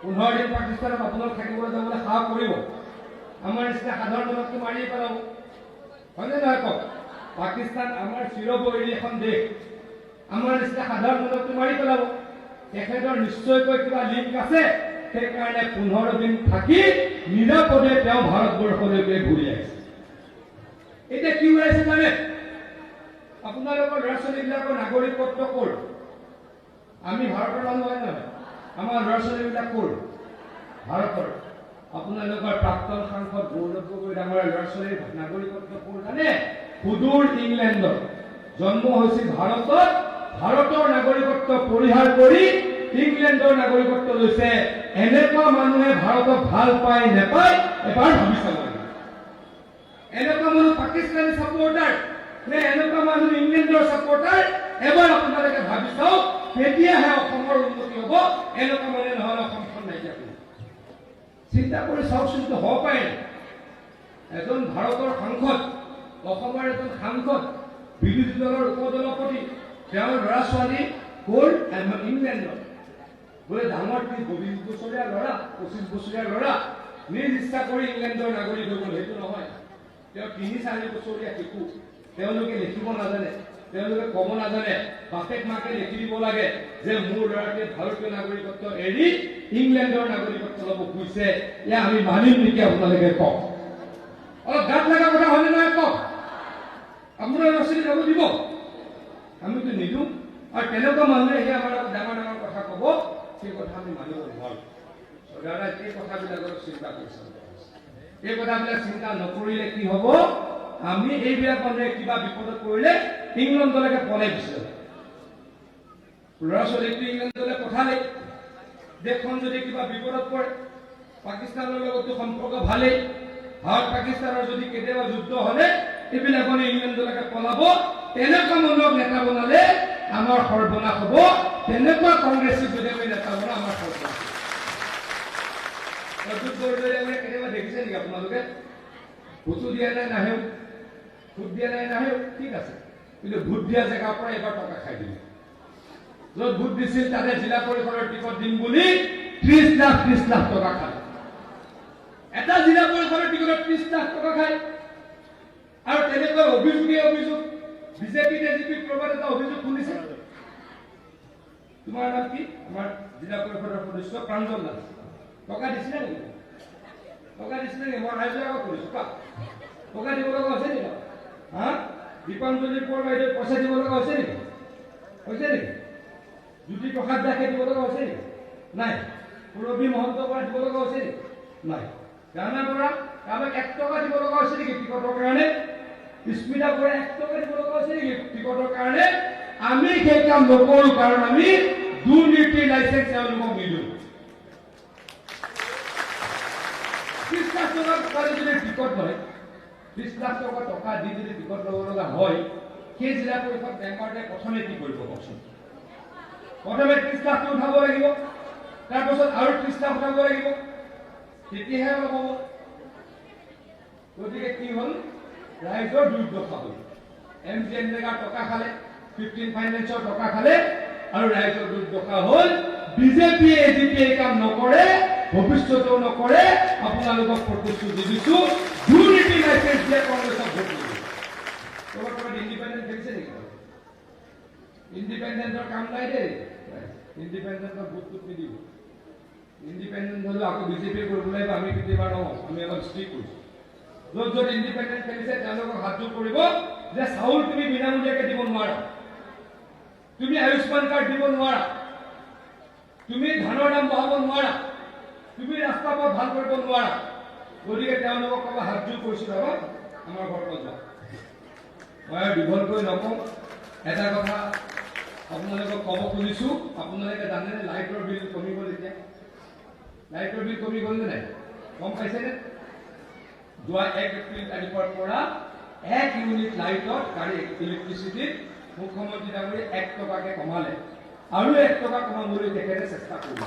Speaker 1: 15 দিন পাকিস্তানত আপোনালোক থাকিবলৈ যাবলৈ সাহস কৰিব আমাৰ নিচিনা সাধাৰণ জনকটো মাৰি পেলাব হয়নে নহয় কওক পাকিস্তান আমাৰ চিৰবৈৰী এখন দেশ আমাৰ নিচিনা সাধাৰণ জনকটো মাৰি পেলাব তেখেতৰ নিশ্চয়কৈ কিবা লিংক আছে সেইকাৰণে 15 দিন থাকি নিৰাপদে তেওঁ ভাৰতবৰ্ষলৈকে ঘূৰি আহিছে এতিয়া কি হৈ আছে জানে আপোনালোকৰ ল'ৰা ছোৱালীবিলাকৰ নাগৰিকত্ব ক'ৰ আমি ভাৰতৰ মানুহ হয় নহয় আমাৰ ল'ৰা ছোৱালীবিলাক ক'ৰ ভাৰতৰ আপোনালোকৰ প্ৰাক্তন সাংসদ গৌৰৱ গগৈ ডাঙৰ ল'ৰা ছোৱালীৰ নাগৰিকত্ব ক'ৰ জানে সুদূৰ ইংলেণ্ডত জন্ম হৈছিল ভাৰতত ভাৰতৰ নাগৰিকত্ব পৰিহাৰ কৰি ইংলেণ্ডৰ নাগৰিকত্ব লৈছে এনেকুৱা মানুহে ভাৰতক ভাল পায় নেপায় এবাৰ ভাবি চাব লাগে এনেকুৱা মানুহ পাকিস্তানী সাপোৰ্টাৰ নে এনেকুৱা মানুহ ইংলেণ্ডৰ সাপোৰ্টাৰ এবাৰ আপোনালোকে ভাবি চাওক তেতিয়াহে অসমৰ উন্নতি হ'ব এনেকুৱা মানে নহ'লে অসমখন নাইকিয়া কৰিব চিন্তা কৰি চাওকচোন হ'ব পাৰে এজন ভাৰতৰ সাংসদ অসমৰ এজন সাংসদ বিৰোধী দলৰ উপদলপতি তেওঁৰ ল'ৰা ছোৱালী ক'ৰ ইংলেণ্ডত বোলে ডাঙৰ 20 বছৰীয়া ল'ৰা 25 বছৰীয়া ল'ৰা নিজ ইচ্ছা কৰি ইংলেণ্ডৰ নাগৰিক হৈ গ'ল সেইটো নহয় তেওঁ 3-4 বছৰীয়া শিশু তেওঁলোকে লিখিব নাজানে তেওঁলোকে ক'ব নাজানে বাপেক মাকে লিখি দিব লাগে যে মোৰ ল'ৰাটোৱে ভাৰতীয় নাগৰিকত্ব এৰি ইংলেণ্ডৰ নাগৰিকত্ব ল'ব খুজিছে এয়া আমি মানিম নেকি আপোনালোকে কওক অলপ গাত লগা কথা হয়নে নহয় কওক আপোনাৰ ল'ৰা ছোৱালী ল'ব দিব আমিতো নিদিওঁ আৰু তেনেকুৱা মানুহে সেই আমাৰ ডাঙৰ ডাঙৰ কথা ক'ব সেই কথা আমি মানিব নোৱাৰোঁ চৰকাৰে এই কথাবিলাকৰ চিন্তা কৰিছে এই কথাবিলাক চিন্তা নকৰিলে কি হ'ব আমি এইবিলাক মানুহে কিবা বিপদত পৰিলে ইংলেণ্ডলৈকে পলাই গুচি যাব ল'ৰা ছোৱালীক ইংলেণ্ডলৈ পঠালে দেশখন যদি কিবা বিপদত পৰে পাকিস্তানৰ লগতো সম্পৰ্ক ভালেই ভাৰত পাকিস্তানৰ যদি কেতিয়াবা যুদ্ধ হ'লে এইবিলাক মানে ইংলেণ্ডলৈকে পলাব তেনেকুৱা মানুহক নেতা বনালে আমাৰ সৰ্বনাশ হ'ব তেনেকুৱা কংগ্ৰেছী যদি আমি নেতা বনাওঁ আমাৰ সৰ্বনাশ কেতিয়াবা দেখিছে নেকি আপোনালোকে ভোটো দিয়া নাই নাহেও ভোট দিয়া নাই নাহেও ঠিক আছে কিন্তু ভোট দিয়া জেগাৰ পৰা এবাৰ টকা খাই দিলে য'ত ভোট দিছিল তাতে জিলা পৰিষদৰ টিকট দিম বুলি 30 লাখ টকা খালে এটা জিলা পৰিষদৰ টিকটত 30 লাখ টকা খায় আৰু তেনেকৈ অভিযোগ বিজেপি টেজিপি কৰবাত এটা অভিযোগ শুনিছে তোমাৰ নাম কি আমাৰ জিলা পৰিষদৰ সদস্য প্ৰাঞ্জল দাস টকা দিছিলে নেকি মই ৰাইজৰ আগত কৰিছো টকা দিব লগা হৈছে নেকি হা দীপাঞ্জলি পৰ বাইদেউ পইচা দিব লগা হৈছে নেকি জ্যোতি প্ৰসাদ দাসে দিব লগা হৈছে নেকি নাই ৰবি মহন্ত পৰা দিব লগা হৈছে নেকি নাই ৰাণা বৰা কাৰোবাক 1 টকা দিব লগা হৈছে নেকি টিকটৰ কাৰণে স্মিতা বৰা 1 টকা দিব লগা হৈছে নেকি টিকটৰ কাৰণে আমি সেই কাম নকৰোঁ কাৰণ আমি দুৰ্নীতিৰ লাইচেন্স তেওঁলোকক নিদিওঁ 30 লাখ টকা যদি টিকট লয় 30 লাখ টকা দি যদি টিকট ল'ব লগা হয় সেই জিলা পৰিষদ বেংকতে প্ৰথমে কি কৰিব কওকচোন প্ৰথমে 30 লাখ উঠাব লাগিব তাৰপিছত আৰু 30 লাখ উঠাব লাগিব তেতিয়াহে অলপ হ'ব গতিকে কি হ'ল ৰাইজৰ দুৰ্দশা হ'ল MGNৰেগাৰ টকা খালে 15 ফাইনেন্সৰ টকা খালে আৰু ৰাইজৰ দুৰ্দশা হ'ল বিজেপিয়ে এই কাম নকৰে ভৱিষ্যতেও নকৰে আপোনালোকক প্ৰতিশ্ৰুতি দিছো দুৰ্নীতি লাইচেঞ্চ দিয়ে কংগ্ৰেছক ভোট দিব ক'ৰবাত ইণ্ডিপেণ্ডেণ্ট খেলিছে নেকি ইণ্ডিপেণ্ডেণ্টৰ কাম নাই দেই ইণ্ডিপেণ্ডেণ্টৰ ভোটটো নিদিব ইণ্ডিপেণ্ডেণ্ট হ'লেও আকৌ বিজেপি কৰিব লাগিব আমি কেতিয়াবা নহওঁ আমি অলপ ষ্ট্ৰিক কৰিছোঁ য'ত য'ত ইণ্ডিপেণ্ডেণ্ট খেলিছে তেওঁলোকক হাতযোৰ কৰিব যে চাউল তুমি বিনামূলীয়াকৈ দিব নোৱাৰা তুমি আয়ুষ্মান কাৰ্ড দিব নোৱাৰা তুমি ধানৰ দাম বঢ়াব নোৱাৰা তুমি ৰাস্তা পথ ভাল কৰিব নোৱাৰা গতিকে তেওঁলোকক ক'ব হাতযোৰ কৰিছোঁ দাদা আমাৰ ঘৰত যোৱা মই আৰু দীঘলকৈ নকওঁ এটা কথা আপোনালোকক ক'ব খুজিছোঁ আপোনালোকে জানেনে লাইটৰ বিল কমি গ'ল এতিয়া লাইটৰ বিল কমি গ'ল নে নাই গম পাইছেনে যোৱা 1 এপ্ৰিল তাৰিখৰ পৰা 1 ইউনিট লাইটত গাড়ী ইলেক্ট্ৰিচিটিত মুখ্যমন্ত্ৰী ডাঙৰীয়ে 1 টকাকৈ কমালে আৰু 1 টকা কমাবলৈ তেখেতে চেষ্টা কৰিব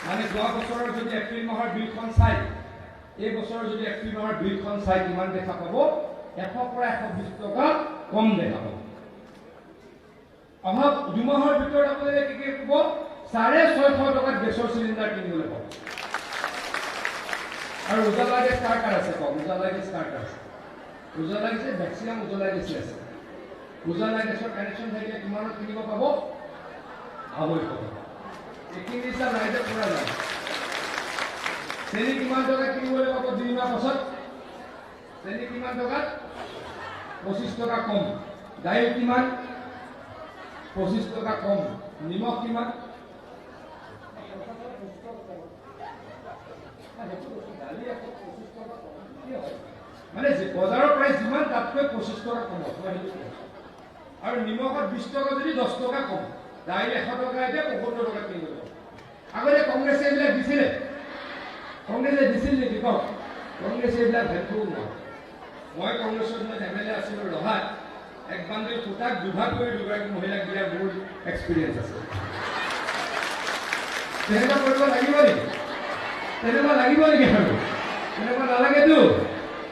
Speaker 1: মানে যোৱা বছৰৰ যদি এপ্ৰিল মাহৰ বিলখন চাই এই বছৰৰ যদি এপ্ৰিল মাহৰ বিলখন চাই কিমান দেখা পাব 100 পৰা 120 টকা কম দেখা পাব অহা 2 মাহৰ ভিতৰত আপোনালোকে কি ক'ব 650 টকাত গেছৰ চিলিণ্ডাৰ কিনিবলৈ পাব আৰু উজালা গেছ কাৰ কাৰ আছে কওক উজালা গেছ কাৰ কাৰ আছে উজালা গেছে মেক্সিমাম উজালা গেছে আছে উজালা গেছৰ কানেকশ্যন থাকিলে কিমানত কিনিব পাব 250 টকা এইখিনি হিচাপ ৰাইজে কৰা যায় চেনি কিমান টকা কিনিবলৈ পাব 2 মাহ পাছত চেনি কিমান টকাত 25 টকা কম দাইল কিমান 25 টকা কম নিমখ কিমান মানে বজাৰৰ প্ৰাইচ যিমান তাতকৈ 25 টকা কম আৰু নিমখত 20 টকা যদি 10 টকা কম দাইল 100 টকা এতিয়া 75 টকা কিনিব আগতে কংগ্ৰেছে এইবিলাক দিছিলে কংগ্ৰেছে দিছিল নেকি কওক কংগ্ৰেছে এইবিলাক ভেটকো নহয় মই কংগ্ৰেছৰ দিনত এমএলএ আছিলোঁ ৰহাত এক বান্ধি সূতাক দুভাগ কৰি দুগৰাকী মহিলাক দিয়াৰ মোৰ এক্সপিৰিয়েঞ্চ আছে তেনেকুৱা কৰিব লাগিব নেকি তেনেকুৱা লাগিব নেকি আৰু তেনেকুৱা নালাগেতো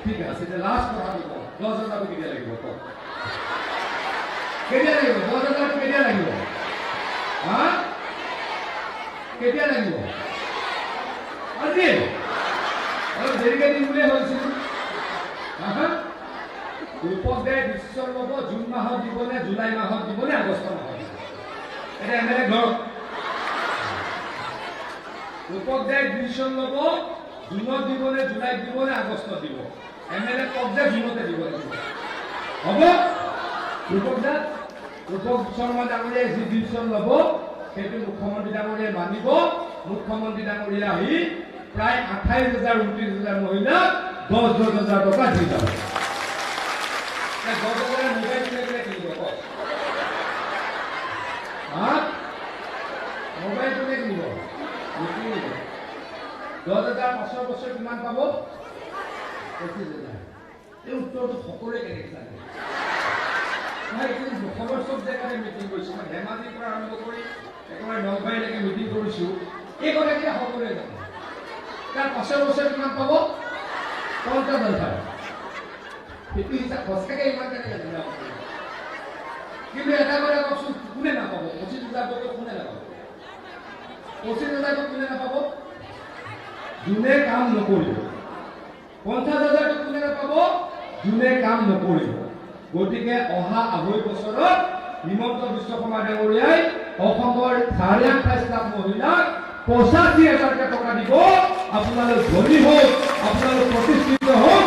Speaker 1: ঠিক আছে এতিয়া লাষ্ট কথাটো কওঁ 10,000 কেতিয়া লাগিব কওক কেতিয়া লাগিব 10,000 কেতিয়া লাগিব হা কেতিয়া লাগিব আজি অলপ দেৰিকে দিম বুলিয়ে ভাবিছিলোঁ ৰূপক দাই ডিচিশ্যন ল'ব জুন মাহত দিবনে জুলাই মাহত দিবনে আগষ্ট মাহত দিব এতিয়া এমএলএ ঘৰত ৰূপক দাই ডিচিশ্যন ল'ব জুনত দিবনে জুলাইত দিবনে আগষ্টত দিব এমএলএ কব্জা জুনতে দিব লাগিব হ'ব ৰূপক শৰ্মা ডাঙৰীয়াই যি ডিচিশ্যন ল'ব সেইটো মুখ্যমন্ত্ৰী ডাঙৰীয়াই মানিব মুখ্যমন্ত্ৰী ডাঙৰীয়া আহি প্ৰায় 28,000 29,000 মহিলাক 10,000 টকা দি যাব 10,000 মোবাইল কিনে কিনিব কওক মোবাইল কোনে কিনিব 10,000 5 বছৰ কিমান পাব 25,000 এই উত্তৰটো সকলোৱে কেনেকৈ জানে মই এইখিনি অসমৰ চব জেগাতে মিটিং কৰিছোঁ মই ধেমাজিৰ পৰা আৰম্ভ কৰি একেবাৰে নলবাৰীলৈকে মিটিং কৰিছোঁ এই কথাকেইটা সকলোৱে জানে তাৰ 5 বছৰ কিমান পাব 50,000 সেইটো হিচাপ সঁচাকৈ ইমান কেনেকৈ জানে কিন্তু এটা কথা কওকচোন কোনে নাপাব 25,000 টকা কোনে নাপাব 25,000 টকা কোনে নাপাব যোনে কাম নকৰিব 50,000 টকা কোনে নাপাব যোনে কাম নকৰিব গতিকে অহা 2.5 বছৰত হিমন্ত বিশ্ব শৰ্মা ডাঙৰীয়াই অসমৰ 28 লাখ মহিলাক 85,000 টকা দিব আপোনালোক ধনী হওক আপোনালোক প্ৰতিষ্ঠিত হওক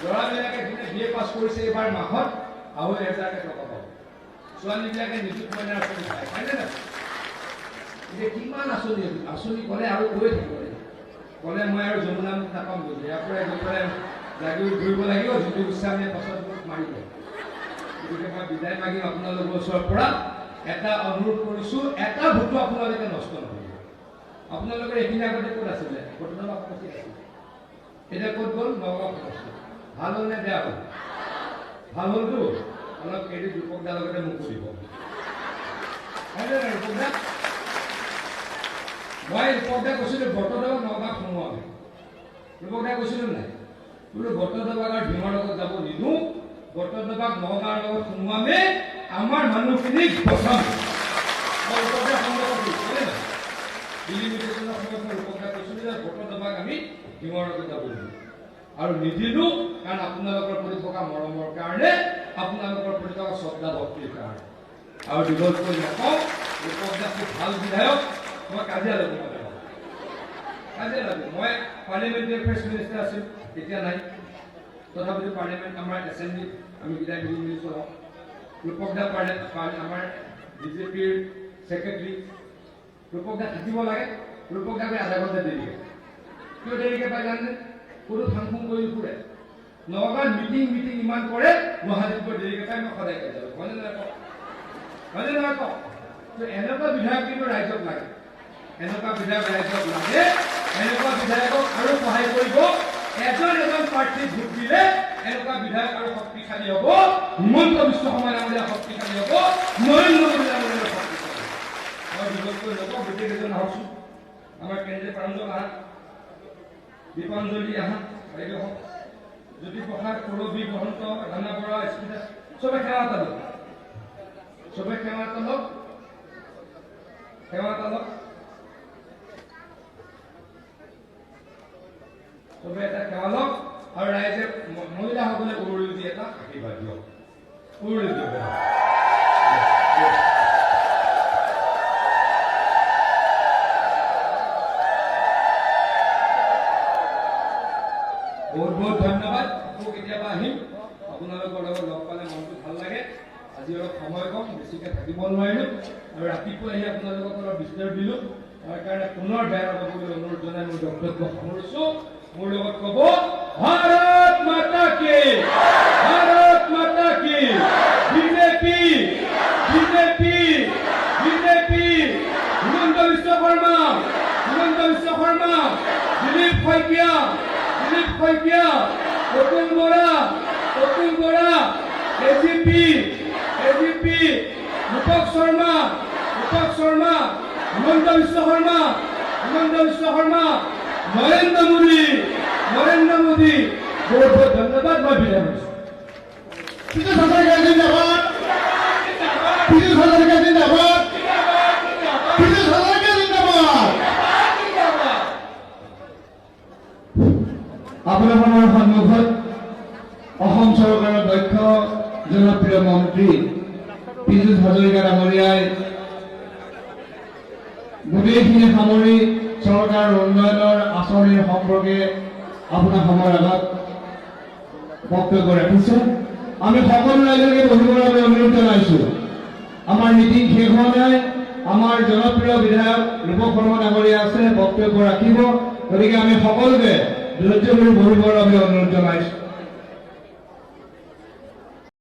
Speaker 1: ল'ৰাবিলাকে যোনে BA পাছ কৰিছে এইবাৰ মাহত 2,500 টকা পাব ছোৱালীবিলাকে নিযুত মইনা আঁচনি পায় হয়নে নাই এতিয়া কিমান আঁচনি ক'লে আৰু কৈ থাকিব ক'লে মই আৰু যমুনা মুখ নাপাম বুলি ইয়াৰ পৰাই গৈ পেলাই লাগি ঘূৰিব লাগিব যিটো গোস্বামীয়ে পাছত মোক মাৰিব গতিকে মই বিদায় মাগিম আপোনালোকৰ ওচৰৰ পৰা এটা অনুৰোধ কৰিছোঁ এটা ভোটো আপোনালোকে নষ্ট নকৰিব আপোনালোকৰ এইখিনি আগতে ক'ত আছিলে বৰ্তমান সমষ্টি আছিল এতিয়া ক'ত গ'ল নগাঁও সমষ্টি ভাল হ'ল নে বেয়া হ'ল ভাল হ'লতো অলপ ক্ৰেডিট ৰূপক দাৰ লগতে মোকো দিব হয়নে নাই ৰূপক দা মই ৰূপক দাই কৈছিলোঁ বৰ্তমান নগাঁৱত সোমোৱাবি ৰূপক দাই কৈছিলোঁ নাই বোলো বৰ্তমানৰ ভীমৰ লগত যাব নিদিওঁ বৰ্তমানক নগাঁৱৰ লগত সোমোৱামে আমাৰ মানুহখিনিক বচাম আৰু নিদিলো কাৰণ আপোনালোকৰ প্ৰতি থকা মৰমৰ কাৰণে, আপোনালোকৰ প্ৰতি থকা শ্ৰদ্ধা ভক্তিৰ কাৰণে। আৰু দীঘল কৰি নকওঁ, ৰূপকদা খুব ভাল বিধায়ক, মই কাজিয়া লাগিব কাজিয়া লাগিব। মই পাৰ্লিয়ামেণ্টাৰী এফেয়াৰ্ছ মিনিষ্টাৰ আছিলোঁ, এতিয়া নাই। তথাপিতো পাৰ্লিয়ামেণ্ট আমাৰ এছেম্বলিত আমি কেইটা মিলি চলাওঁ। ৰূপকদা আমাৰ বিজেপিৰ ছেক্ৰেটাৰী, ৰূপকদা থাকিব লাগে। ৰূপকদাকে আধা ঘণ্টা দেৰিকে, কিয় দেৰিকে পাই জানে? কোনো ফাংফুং কৰি ফুৰে। নগাঁৱত মিটিং ইমান কৰে, গুৱাহাটীত গৈ দেৰিকে পাই। মই সদায় কৈ যাওঁ, হয়নে নহয় কওঁ? হয়নে নহয় কওঁ? এনেকুৱা বিধায়ক কিন্তু ৰাইজক লাগে, এনেকুৱা বিধায়ক ৰাইজক লাগে। এনেকুৱা বিধায়কক আৰু সহায় কৰিব। এজন প্ৰাৰ্থী ভোট দিলে এনেকুৱা বিধায়ক আৰু শক্তিশালী হ'ব। হিমন্ত বিশ্ব শৰ্মা ডাঙৰীয়া শক্তিশালী হ'ব, নৰেন্দ্ৰ মোদী ডাঙৰীয়া শক্তিশালী। মই বিগতকৈ নকওঁ, গোটেইকেইজন আহকচোন। আমাৰ কেন্দ্ৰীয় প্ৰাঞ্জল আহা, দীপাঞ্জলি আহা, বাইদেউ হওক, জ্যোতিপ্ৰসাদ, কৰবী, মহন্ত, ৰাণা বৰা, স্মিতা, চবে সেৱা এটা লওক। চবে সেৱা এটা লওক, সেৱা এটা লওক। চবে এটা সেৱা লওক আৰু ৰাইজে মহিলাসকলে উৰুলি দি এটা আশীৰ্বাদ দিয়ক। উৰুলি দিয়ক। বহুত বহুত ধন্যবাদ। আকৌ কেতিয়াবা আহিম, আপোনালোকৰ লগত লগ পালে মনটো ভাল লাগে। আজি অলপ সময় কম, বেছিকে থাকিব নোৱাৰিলো আৰু ৰাতিপুৱা আহি আপোনালোকক অলপ ডিষ্টাৰ্ব দিলো। তাৰ কাৰণে পুনৰ বেয়া নাপাবলৈ অনুৰোধ জনাই মোৰ বক্তব্য সামৰিছো। মোৰ লগত কব, ভাৰত মাতা কি, ভাৰত মাতা কি, BJP, BJP, BJP. Himanta Biswa Sarma, Himanta Biswa Sarma, Dilip Saikia, Dilip Saikia, Atul Bora, Atul Bora, AGP, AGP, ৰূপক শৰ্মা, ৰূপক শৰ্মা, হিমন্ত বিশ্ব শৰ্মা, হিমন্ত বিশ্ব শৰ্মা, নৰেন্দ্ৰ মোদী, নৰেন্দ্ৰ মোদী। বহুত বহুত ধন্যবাদ। মই বিদায় লৈছো।
Speaker 2: পীযুষ হাজৰিকা জিন্দাবাদ, পীযুষ হাজৰিকা জিন্দাবাদ, পীযুষ হাজৰিকা জিন্দাবাদ। আপোনালোকৰ সন্মুখত অসম চৰকাৰৰ দক্ষ জনপ্ৰিয় মন্ত্ৰী পীযুষ হাজৰিকা ডাঙৰীয়াই গোটেইখিনি সামৰি চৰকাৰৰ উন্নয়নৰ আঁচনিৰ সম্পৰ্কে আপোনাৰ সময়ৰ আগত বক্তব্য ৰাখিছে। আমি সকলো ৰাইজকে বহিবৰ বাবে অনুৰোধ জনাইছো। আমাৰ মিটিং শেষ হোৱা নাই। আমাৰ জনপ্ৰিয় বিধায়ক ৰূপক শৰ্মা ডাঙৰীয়া আছে, বক্তব্য ৰাখিব। গতিকে আমি সকলোকে ধৈৰ্য ধৰি বহিবৰ বাবে অনুৰোধ জনাইছো।